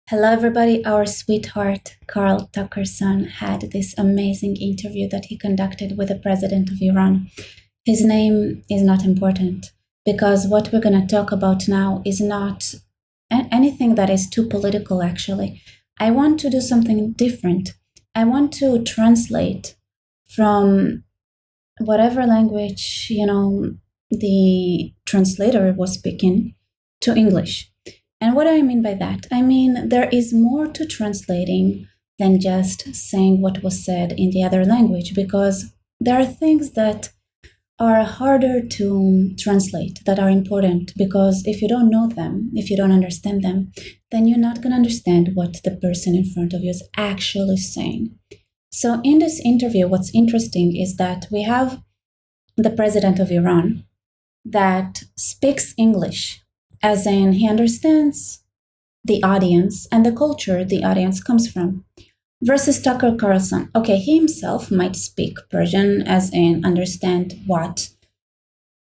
Hello, everybody. Our sweetheart, Carl Tuckerson, had this amazing interview that he conducted with the president of Iran. His name is not important because what we're going to talk about now is not anything that is too political, actually. I want to do something different. I want to translate from whatever language, the translator was speaking to English. And what do I mean by that? I mean, there is more to translating than just saying what was said in the other language, because there are things that are harder to translate that are important, because if you don't know them, if you don't understand them, then you're not going to understand what the person in front of you is actually saying. So in this interview, what's interesting is that we have the president of Iran that speaks English, as in he understands the audience and the culture the audience comes from, versus Tucker Carlson. Okay, he himself might speak Persian, as in understand what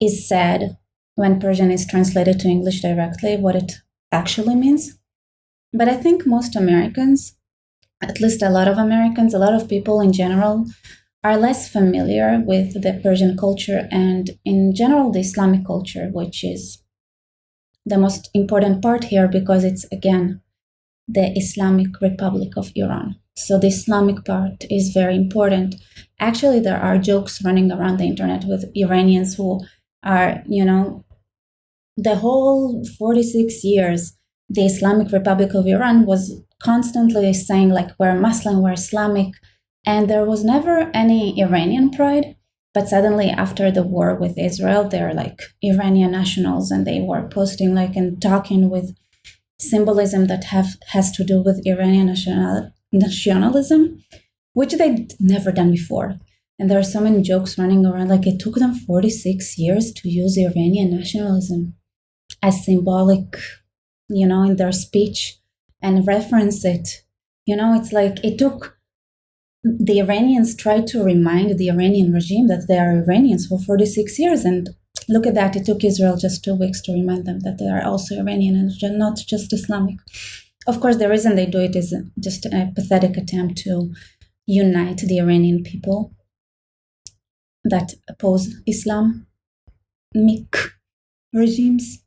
is said when Persian is translated to English directly, what it actually means. But I think most Americans, at least a lot of Americans, a lot of people in general, are less familiar with the Persian culture and in general the Islamic culture, which is the most important part here because it's, again, the Islamic Republic of Iran. So the Islamic part is very important. Actually, there are jokes running around the internet with Iranians who are, the whole 46 years, the Islamic Republic of Iran was constantly saying, like, we're Muslim, we're Islamic, and there was never any Iranian pride. But suddenly, after the war with Israel, they're like Iranian nationals, and they were posting and talking with symbolism that has to do with Iranian nationalism, which they'd never done before. And there are so many jokes running around, like it took them 46 years to use Iranian nationalism as symbolic, in their speech and reference it. It's like it took the Iranians tried to remind the Iranian regime that they are Iranians for 46 years. And look at that, it took Israel just 2 weeks to remind them that they are also Iranian and not just Islamic. Of course, the reason they do it is just a pathetic attempt to unite the Iranian people that oppose Islamic regimes.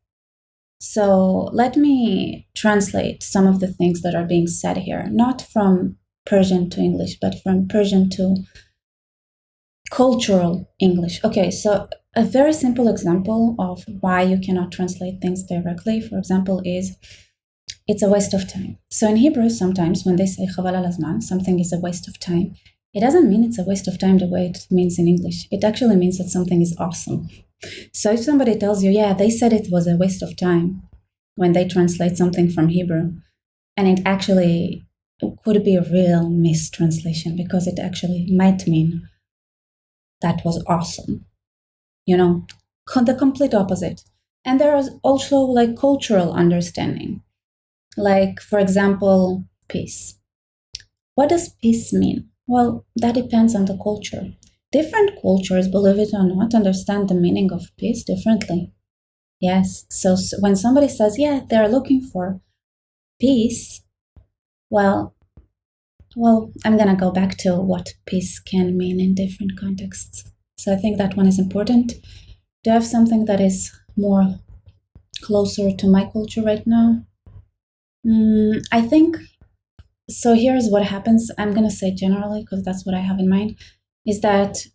So let me translate some of the things that are being said here, not from Persian to English, but from Persian to cultural English. Okay, so a very simple example of why you cannot translate things directly, for example, is it's a waste of time. So in Hebrew, sometimes when they say chaval al hazman, something is a waste of time, it doesn't mean it's a waste of time the way it means in English. It actually means that something is awesome. So if somebody tells you, yeah, they said it was a waste of time when they translate something from Hebrew, and it actually could be a real mistranslation because it actually might mean that was awesome. The complete opposite. And there is also cultural understanding. Like, for example, peace. What does peace mean? Well, that depends on the culture. Different cultures, believe it or not, understand the meaning of peace differently. Yes. So when somebody says, yeah, they're looking for peace, well, I'm going to go back to what peace can mean in different contexts. So I think that one is important. Do you have something that is more closer to my culture right now? I think, so here's what happens. I'm going to say generally, because that's what I have in mind, is that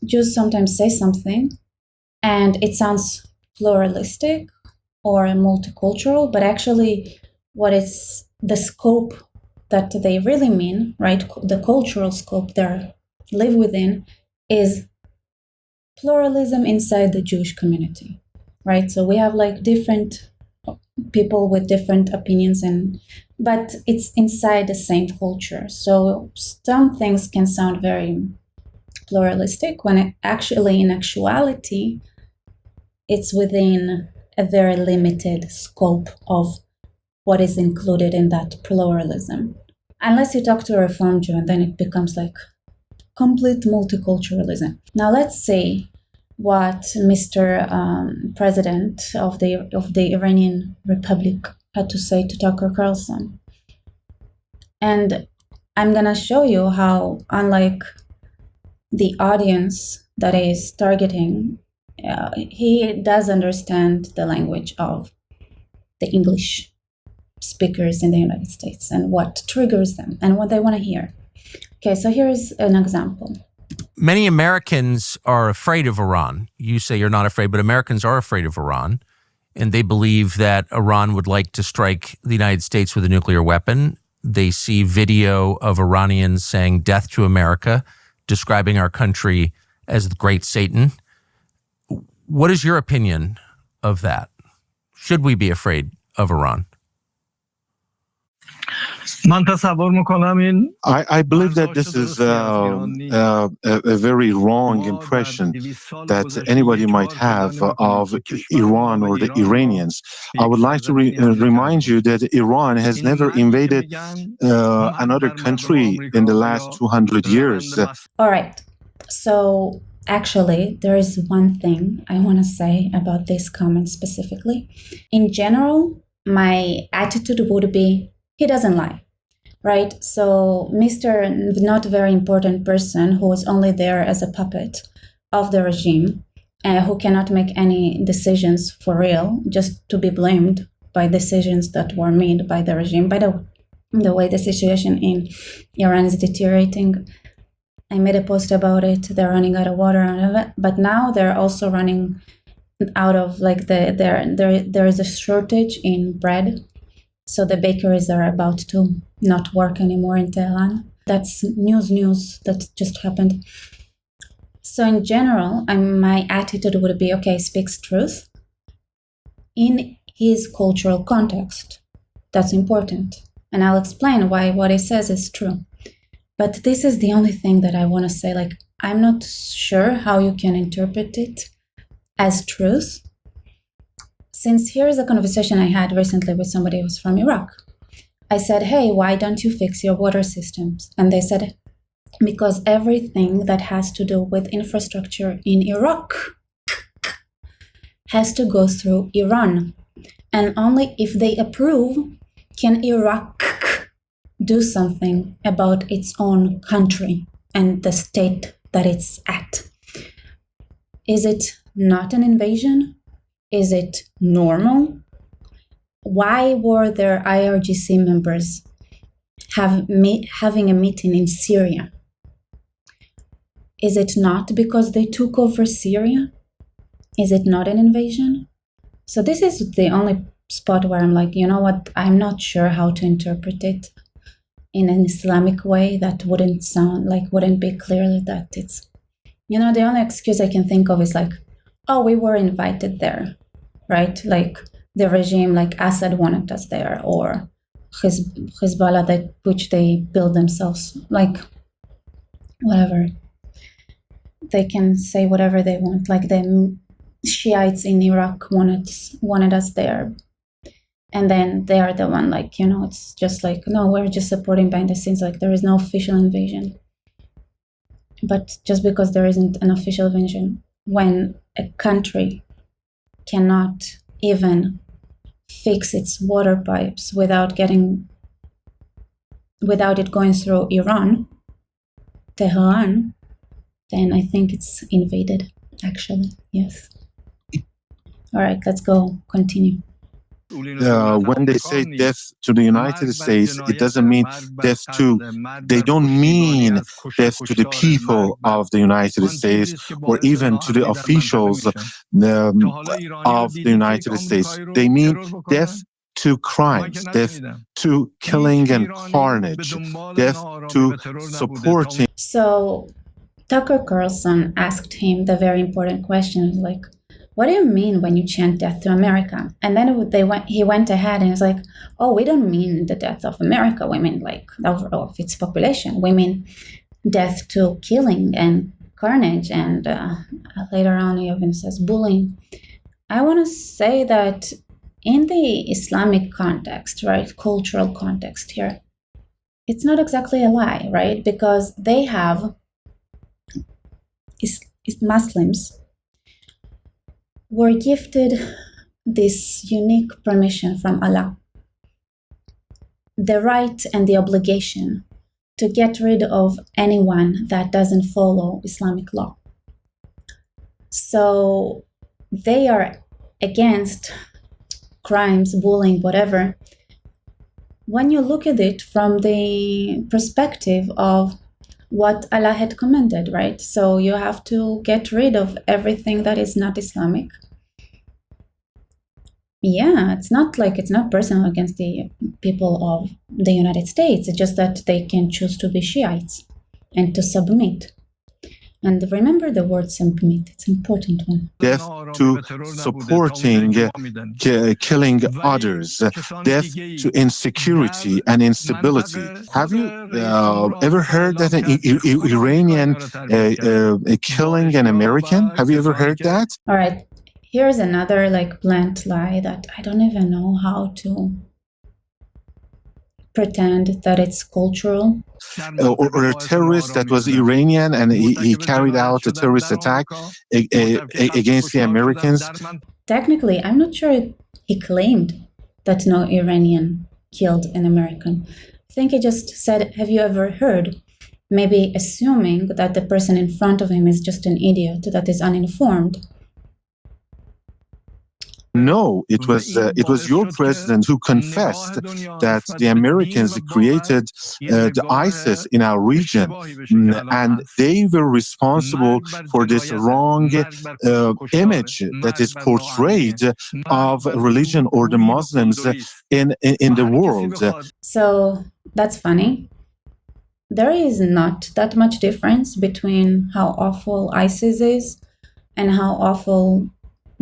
Jews sometimes say something and it sounds pluralistic or multicultural, but actually what is the scope that they really mean, right? The cultural scope they live within is pluralism inside the Jewish community, right? So we have different people with different opinions, but it's inside the same culture. So some things can sound very pluralistic when in actuality, it's within a very limited scope of what is included in that pluralism. Unless you talk to a Reform Jew, and then it becomes complete multiculturalism. Now let's see what Mr. President of the Iranian Republic had to say to Tucker Carlson. And I'm going to show you how, unlike the audience that is targeting, he does understand the language of the English speakers in the United States and what triggers them and what they want to hear. Okay, so here's an example. Many Americans are afraid of Iran. You say you're not afraid, but Americans are afraid of Iran. And they believe that Iran would like to strike the United States with a nuclear weapon. They see video of Iranians saying death to America, describing our country as the great Satan. What is your opinion of that? Should we be afraid of Iran? I believe that this is a very wrong impression that anybody might have of Iran or the Iranians. I would like to remind you that Iran has never invaded another country in the last 200 years. All right. So actually, there is one thing I want to say about this comment specifically. In general, my attitude would be, he doesn't lie, right? So Mr. not very important person who is only there as a puppet of the regime, who cannot make any decisions for real, just to be blamed by decisions that were made by the regime. By the way, the situation in Iran is deteriorating. I made a post about it. They're running out of water out of it, but now they're also running out of there is a shortage in bread. So the bakeries are about to not work anymore in Tehran. That's news that just happened. So in general, my attitude would be, okay, speaks truth in his cultural context. That's important. And I'll explain why what he says is true. But this is the only thing that I want to say. Like, I'm not sure how you can interpret it as truth. Since here's a conversation I had recently with somebody who's from Iraq. I said, hey, why don't you fix your water systems? And they said, because everything that has to do with infrastructure in Iraq has to go through Iran. And only if they approve can Iraq do something about its own country and the state that it's at. Is it not an invasion? Is it normal? Why were their IRGC members having a meeting in Syria? Is it not because they took over Syria? Is it not an invasion? So this is the only spot where I'm like, you know what? I'm not sure how to interpret it in an Islamic way that wouldn't be clearly that it's, the only excuse I can think of is like, oh, we were invited there, right? Like the regime, like Assad wanted us there, or Hezbollah, which they build themselves, like whatever. They can say whatever they want, like the Shiites in Iraq wanted us there. And then they are the one, like, it's just like, no, we're just supporting behind the scenes, like there is no official invasion. But just because there isn't an official invasion, when a country cannot even fix its water pipes without it going through Iran, Tehran, then I think it's invaded, actually, yes. All right, let's go, continue. When they say death to the United States, it doesn't mean death to, they don't mean death to the people of the United States or even to the officials of the United States. They mean death to crimes, death to killing and carnage, death to supporting. So Tucker Carlson asked him the very important question, like, what do you mean when you chant death to America? And then he went ahead and was like, oh, we don't mean the death of America. We mean like of its population. We mean death to killing and carnage. And later on, he even says bullying. I want to say that in the Islamic context, right, cultural context here, it's not exactly a lie, right? Because they have Muslims were gifted this unique permission from Allah the right and the obligation to get rid of anyone that doesn't follow Islamic law. So they are against crimes, bullying, whatever. When you look at it from the perspective of what Allah had commanded, right? So you have to get rid of everything that is not Islamic. Yeah, it's not personal against the people of the United States. It's just that they can choose to be Shiites and to submit. And remember the word submit, it's an important one. Death to supporting killing others, death to insecurity and instability. Have you ever heard that an Iranian killing an American? Have you ever heard that? All right, here's another blunt lie that I don't even know how to pretend that it's cultural. Or a terrorist that was Iranian and he carried out a terrorist attack against the Americans. Technically, I'm not sure he claimed that no Iranian killed an American. I think he just said, have you ever heard? Maybe assuming that the person in front of him is just an idiot that is uninformed. No, it was your president who confessed that the Americans created the ISIS in our region, and they were responsible for this wrong image that is portrayed of religion or the Muslims in the world. So that's funny. There is not that much difference between how awful ISIS is and how awful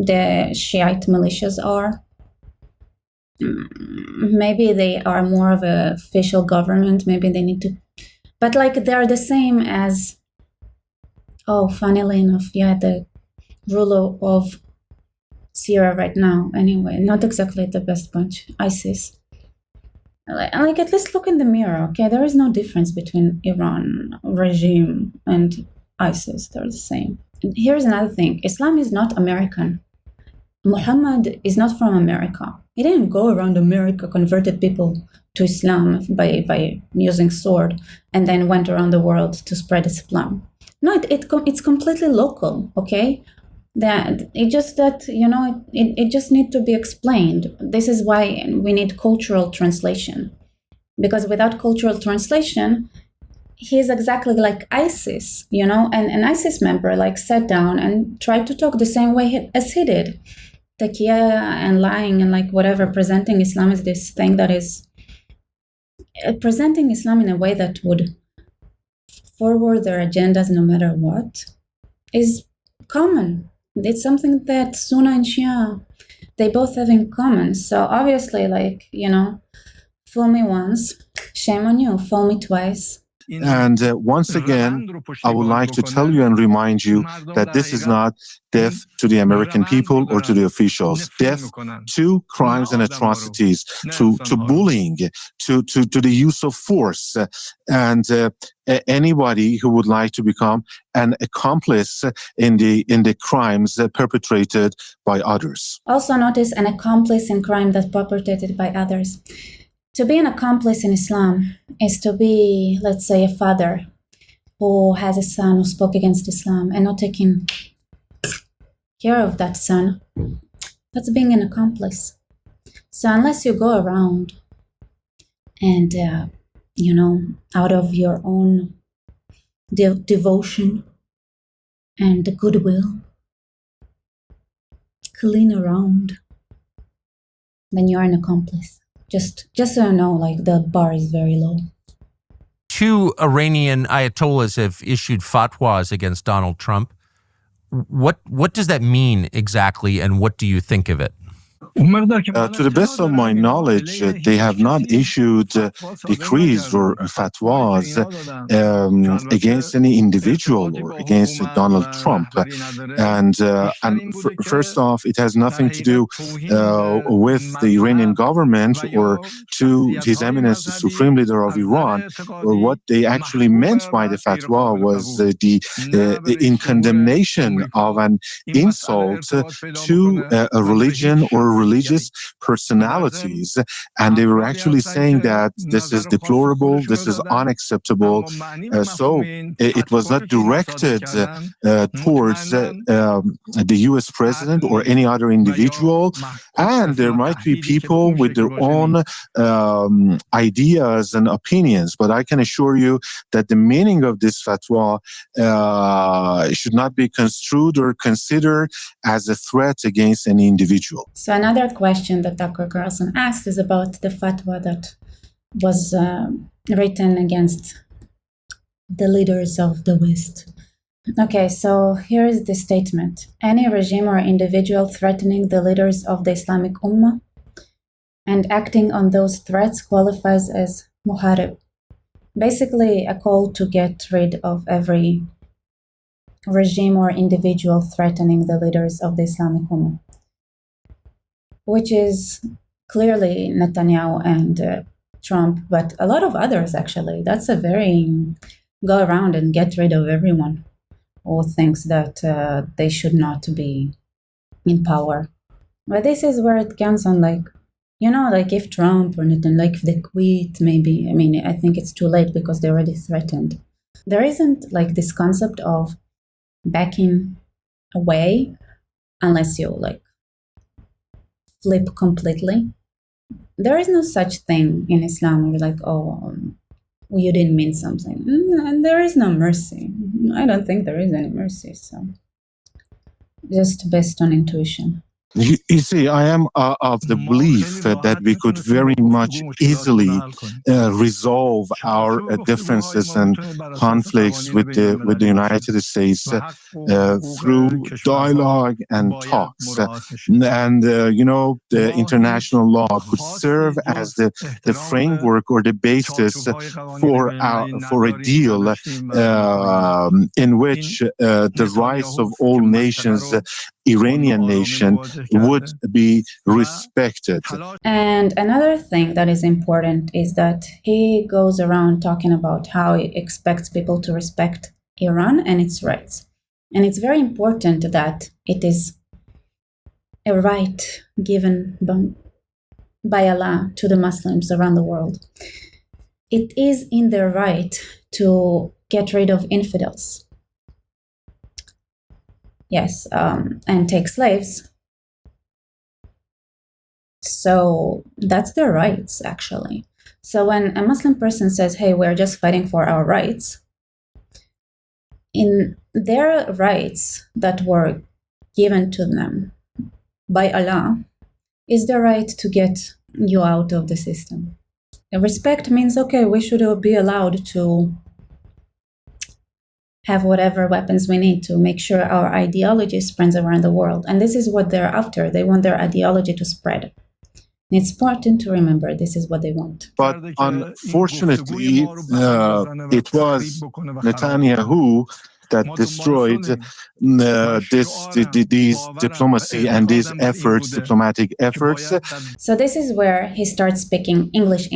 the Shiite militias are. Maybe they are more of an official government. Maybe they need to, but they're the same as, funnily enough, the ruler of Syria right now. Anyway, not exactly the best bunch, ISIS. At least look in the mirror, okay? There is no difference between Iran regime and ISIS. They're the same. And here's another thing. Islam is not American. Muhammad is not from America. He didn't go around America, converted people to Islam by using sword, and then went around the world to spread Islam. No, it's completely local, okay? It just needs to be explained. This is why we need cultural translation. Because without cultural translation, he is exactly like ISIS, and an ISIS member sat down and tried to talk the same way as he did. Taqiyya and lying and whatever, presenting Islam as this thing that is presenting Islam in a way that would forward their agendas no matter what is common. It's something that Sunni and Shia, they both have in common. So obviously, fool me once, shame on you, fool me twice. And once again, I would like to tell you and remind you that this is not death to the American people or to the officials. Death to crimes and atrocities, to bullying, to the use of force, and anybody who would like to become an accomplice in the crimes perpetrated by others. Also notice an accomplice in crime that's perpetrated by others. To be an accomplice in Islam is to be, let's say, a father who has a son who spoke against Islam and not taking care of that son. That's being an accomplice. So unless you go around and, out of your own devotion and goodwill, clean around, then you're an accomplice. Just so you know, the bar is very low. 2 Iranian ayatollahs have issued fatwas against Donald Trump. What does that mean exactly, and what do you think of it? To the best of my knowledge, they have not issued decrees or fatwas against any individual or against Donald Trump. And first off, it has nothing to do with the Iranian government or to His Eminence, the Supreme Leader of Iran. Or what they actually meant by the fatwa was in condemnation of an insult to a religion or religious personalities, and they were actually saying that this is deplorable, this is unacceptable. So it was not directed towards the U.S. president or any other individual, and there might be people with their own ideas and opinions, but I can assure you that the meaning of this fatwa should not be construed or considered as a threat against any individual. So another question that Dr. Carlson asked is about the fatwa that was written against the leaders of the West. Okay, so here is the statement. Any regime or individual threatening the leaders of the Islamic Ummah and acting on those threats qualifies as muharib. Basically, a call to get rid of every regime or individual threatening the leaders of the Islamic Ummah, which is clearly Netanyahu and Trump, but a lot of others actually. That's a very go around and get rid of everyone who thinks that they should not be in power. But this is where it comes on, like, you know, like if Trump or Netanyahu, like if they quit, maybe, I mean, I think it's too late because they already threatened. There isn't like this concept of backing away unless you like flip completely. There is no such thing in Islam. You're like, oh, you didn't mean something. And there is no mercy. I don't think there is any mercy. So just based on intuition. You see, I am of the belief that we could very much easily resolve our differences and conflicts with the United States through dialogue and talks. And, you know, the international law could serve as the framework or the basis for a deal in which the rights of all nations, Iranian nation, would be respected. And another thing that is important is that he goes around talking about how he expects people to respect Iran and its rights. And it's very important that it is a right given by Allah to the Muslims around the world. It is in their right to get rid of infidels. Yes, and take slaves. So that's their rights, actually. So when a Muslim person says, hey, we're just fighting for our rights, in their rights that were given to them by Allah is the right to get you out of the system. And respect means, okay, we should be allowed to have whatever weapons we need to make sure our ideology spreads around the world. And this is what they're after. They want their ideology to spread. And it's important to remember this is what they want. But unfortunately, it was Netanyahu that destroyed these diplomacy and these efforts, diplomatic efforts. So this is where he starts speaking English,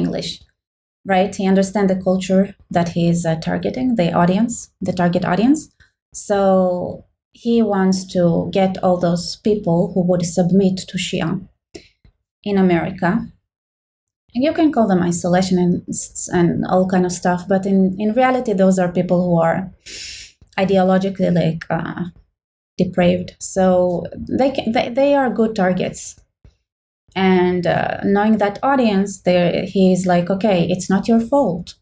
right? He understands the culture that he is targeting, the target audience. So he wants to get all those people who would submit to Shia in America. And you can call them isolationists and all kind of stuff, but in reality, those are people who are ideologically like depraved. So they are good targets. And knowing that audience, he's like, okay, it's not your fault.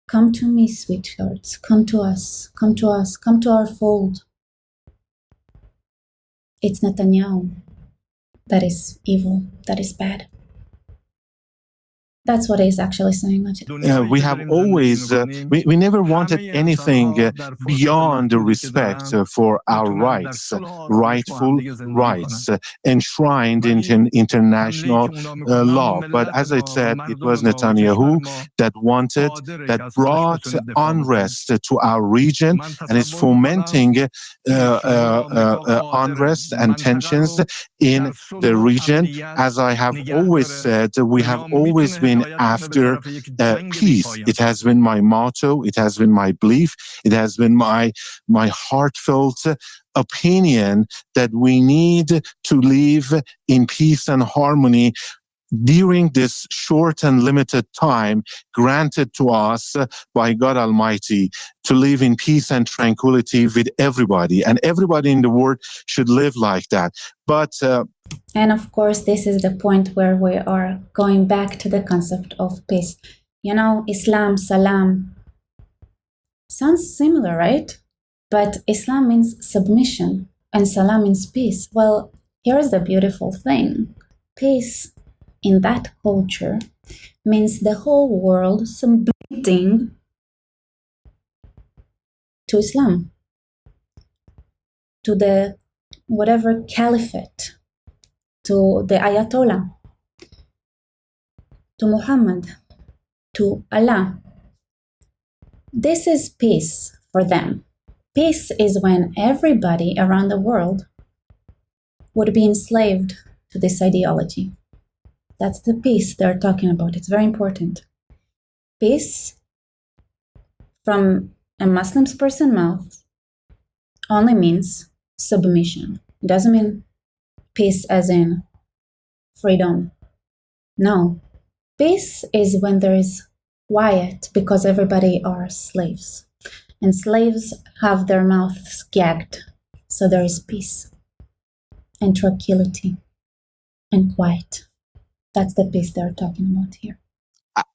Come to me, sweethearts. Come to us. Come to us. Come to our fold. It's Netanyahu that is evil, that is bad. That's what he's actually saying. We have always, we never wanted anything beyond the respect for our rights, rightful rights, enshrined in international law. But as I said, it was Netanyahu that brought unrest to our region and is fomenting unrest and tensions in the region. As I have always said, we have always been been after peace. It has been my motto. It has been my belief. It has been my heartfelt opinion that we need to live in peace and harmony during this short and limited time granted to us by God Almighty, to live in peace and tranquility with everybody. And everybody in the world should live like that. But and of course, this is the point where we are going back to the concept of peace. You know, Islam, salam, sounds similar, right? But Islam means submission and salam means peace. Well, here's the beautiful thing. Peace in that culture means the whole world submitting to Islam, to the whatever caliphate, to the Ayatollah, to Muhammad, to Allah. This is peace for them. Peace is when everybody around the world would be enslaved to this ideology. That's the peace they're talking about. It's very important. Peace, from a Muslim's person's mouth, only means submission. It doesn't mean peace as in freedom. No. Peace is when there is quiet because everybody are slaves. And slaves have their mouths gagged. So there is peace and tranquility and quiet. That's the peace they're talking about here.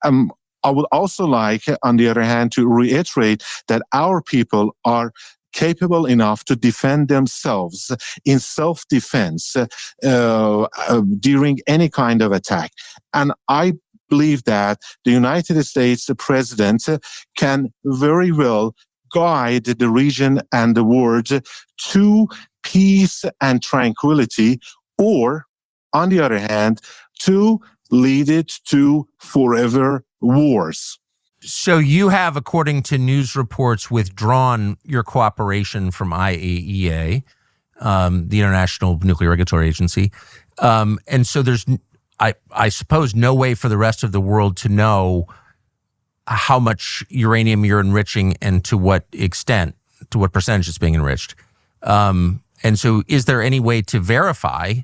I would also like, on the other hand, to reiterate that our people are capable enough to defend themselves in self-defense during any kind of attack. And I believe that the United States president can very well guide the region and the world to peace and tranquility, or, on the other hand, to lead it to forever wars. So you have, according to news reports, withdrawn your cooperation from IAEA, the International Nuclear Regulatory Agency. And so there's, I suppose, no way for the rest of the world to know how much uranium you're enriching and to what extent, to what percentage it's being enriched. And so is there any way to verify,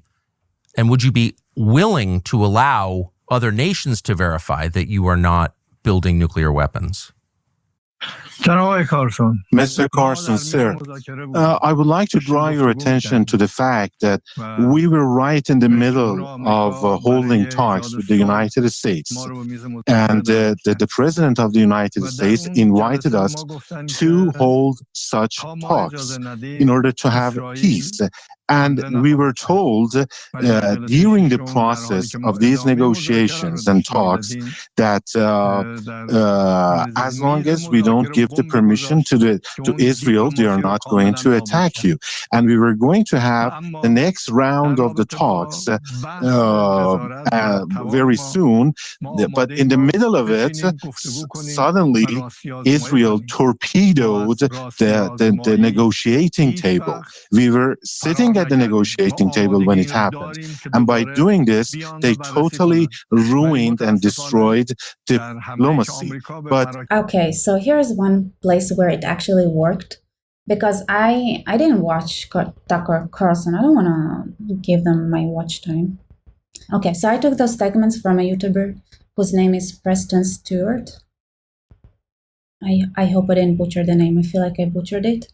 and would you be willing to allow other nations to verify that you are not building nuclear weapons? Mr. Carlson, sir, I would like to draw your attention to the fact that we were right in the middle of holding talks with the United States. And the President of the United States invited us to hold such talks in order to have peace. And we were told during the process of these negotiations and talks that as long as we don't give the permission to Israel, they are not going to attack you. And we were going to have the next round of the talks very soon. But in the middle of it, suddenly Israel torpedoed the negotiating table. We were sitting at the negotiating table when it happened. And by doing this, they totally ruined and destroyed diplomacy. But okay, so here's one place where it actually worked, because I didn't watch Tucker Carlson. I don't want to give them my watch time. Okay, so I took those segments from a YouTuber whose name is Preston Stewart. I hope I didn't butcher the name. I feel like I butchered it.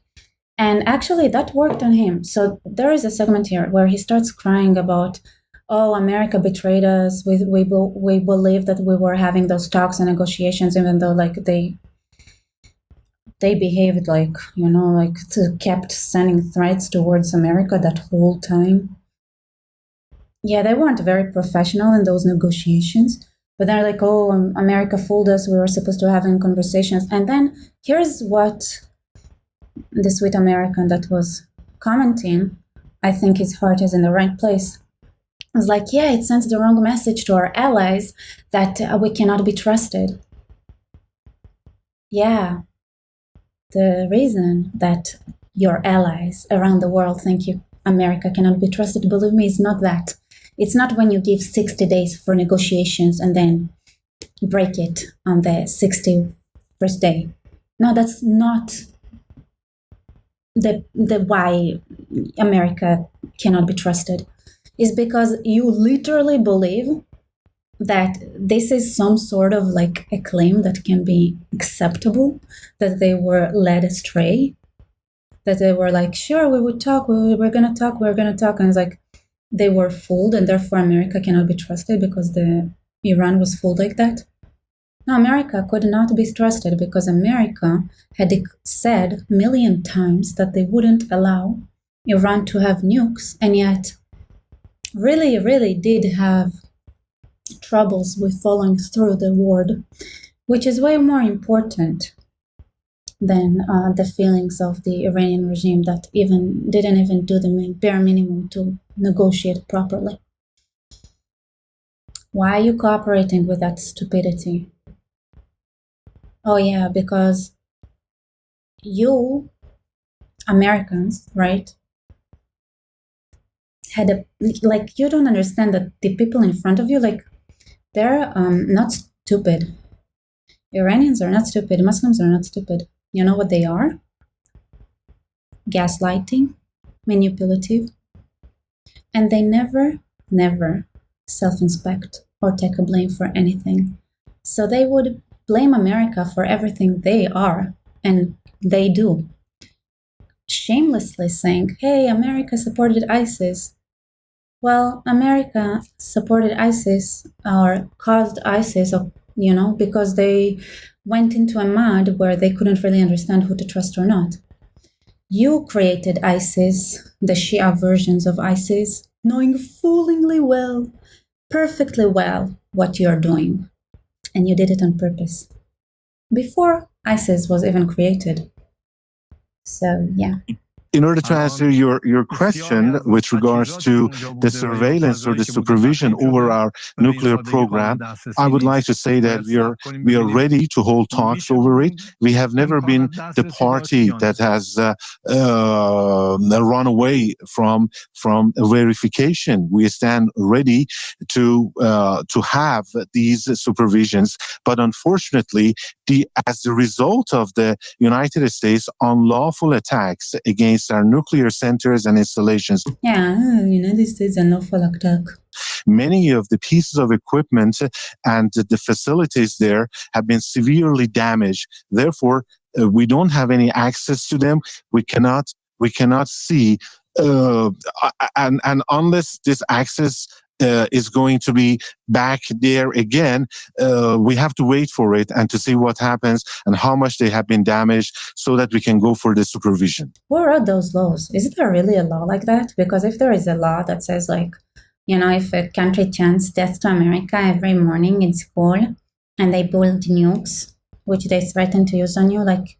And actually, that worked on him. So there is a segment here where he starts crying about, oh, America betrayed us. We believe that we were having those talks and negotiations, even though like they behaved like, like kept sending threats towards America that whole time. Yeah, they weren't very professional in those negotiations. But they're like, oh, America fooled us. We were supposed to have conversations. And then here's what the sweet American that was commenting, I think his heart is in the right place. I was like, yeah, it sends the wrong message to our allies that we cannot be trusted. Yeah, the reason that your allies around the world think America cannot be trusted, believe me, is not that. It's not when you give 60 days for negotiations and then break it on the 61st day. No, that's not the why America cannot be trusted. Is because you literally believe that this is some sort of like a claim that can be acceptable, that they were led astray, that they were like, sure, we would talk, we're gonna talk, and it's like they were fooled, and therefore America cannot be trusted because Iran was fooled like that. No, America could not be trusted because America had said a million times that they wouldn't allow Iran to have nukes, and yet really, really did have troubles with following through the word, which is way more important than the feelings of the Iranian regime that didn't even do the bare minimum to negotiate properly. Why are you cooperating with that stupidity? Oh yeah, because you Americans, right, had you don't understand that the people in front of you, like, they're not stupid. Iranians are not stupid. Muslims are not stupid. You know what they are? Gaslighting, manipulative, and they never self-inspect or take a blame for anything. So they would blame America for everything they are, and they do. Shamelessly saying, hey, America supported ISIS. Well, America supported ISIS or caused ISIS, because they went into a mud where they couldn't really understand who to trust or not. You created ISIS, the Shia versions of ISIS, knowing perfectly well what you're doing. And you did it on purpose. Before ISIS was even created. So, yeah. In order to answer your question with regards to the surveillance or the supervision over our nuclear program, I would like to say that we are ready to hold talks over it. We have never been the party that has run away from verification. We stand ready to have these supervisions, but unfortunately, as a result of the United States unlawful attacks against our nuclear centers and installations. Yeah, United States unlawful attack. Many of the pieces of equipment and the facilities there have been severely damaged. Therefore, we don't have any access to them. We cannot see, and unless this access is going to be back there again, we have to wait for it and to see what happens and how much they have been damaged so that we can go for the supervision. Who wrote those laws? Is there really a law like that? Because if there is a law that says, like, if a country chants death to America every morning in school and they build nukes, which they threaten to use on you, like,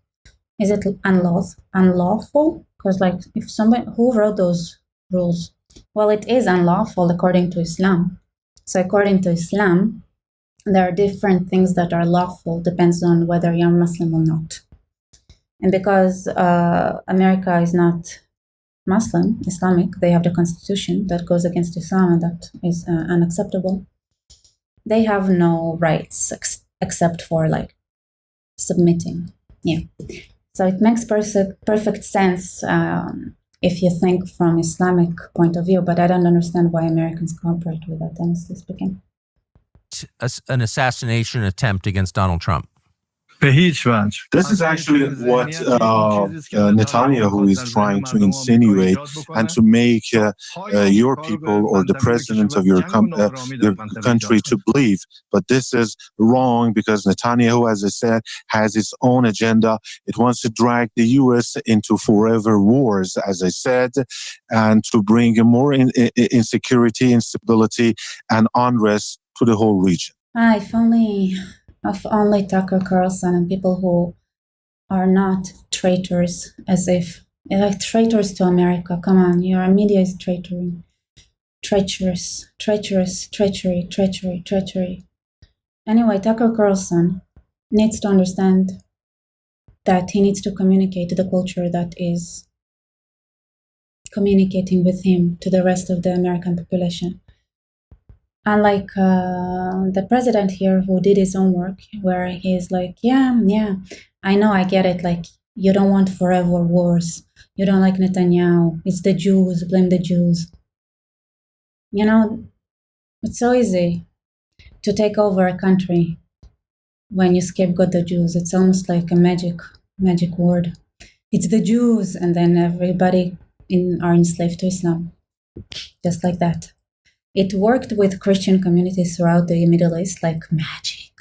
is it unlawful? Because, like, if somebody, who wrote those rules? Well, it is unlawful according to Islam. So according to Islam, there are different things that are lawful, depends on whether you're Muslim or not. And because America is not Muslim, Islamic, they have the constitution that goes against Islam and that is unacceptable. They have no rights except for, like, submitting. Yeah. So it makes perfect sense if you think from Islamic point of view, but I don't understand why Americans cooperate with that, honestly speaking. An assassination attempt against Donald Trump. This is actually what Netanyahu is trying to insinuate and to make your people or the president of your country to believe. But this is wrong because Netanyahu, as I said, has its own agenda. It wants to drag the U.S. into forever wars, as I said, and to bring more insecurity, instability, and unrest to the whole region. If only Tucker Carlson and people who are not traitors, as if like traitors to America. Come on, your media is treachery. Anyway, Tucker Carlson needs to understand that he needs to communicate to the culture that is communicating with him to the rest of the American population. Unlike the president here who did his own work, where he's like, yeah, I know, I get it. Like, you don't want forever wars. You don't like Netanyahu. It's the Jews. Blame the Jews. You know, it's so easy to take over a country when you scapegoat the Jews. It's almost like a magic word. It's the Jews, and then everybody are enslaved to Islam. Just like that. It worked with Christian communities throughout the Middle East like magic.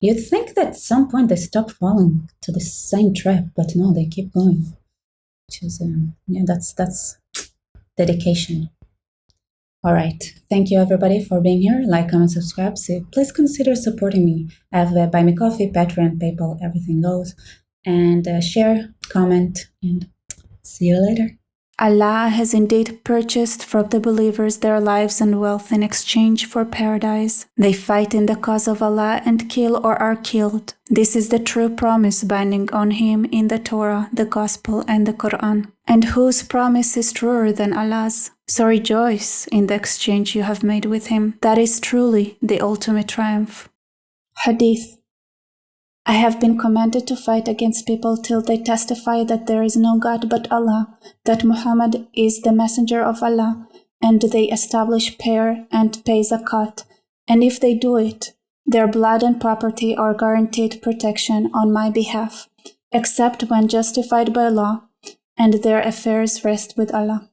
You'd think that at some point they stop falling to the same trap, but no, they keep going. Which is, that's dedication. All right. Thank you, everybody, for being here. Like, comment, subscribe. So please consider supporting me. I have Buy Me Coffee, Patreon, PayPal, everything goes. And share, comment, and see you later. Allah has indeed purchased from the believers their lives and wealth in exchange for paradise. They fight in the cause of Allah and kill or are killed. This is the true promise binding on him in the Torah, the Gospel, and the Quran. And whose promise is truer than Allah's? So rejoice in the exchange you have made with him. That is truly the ultimate triumph. Hadith. I have been commanded to fight against people till they testify that there is no God but Allah, that Muhammad is the messenger of Allah, and they establish prayer and pay zakat. And if they do it, their blood and property are guaranteed protection on my behalf, except when justified by law, and their affairs rest with Allah.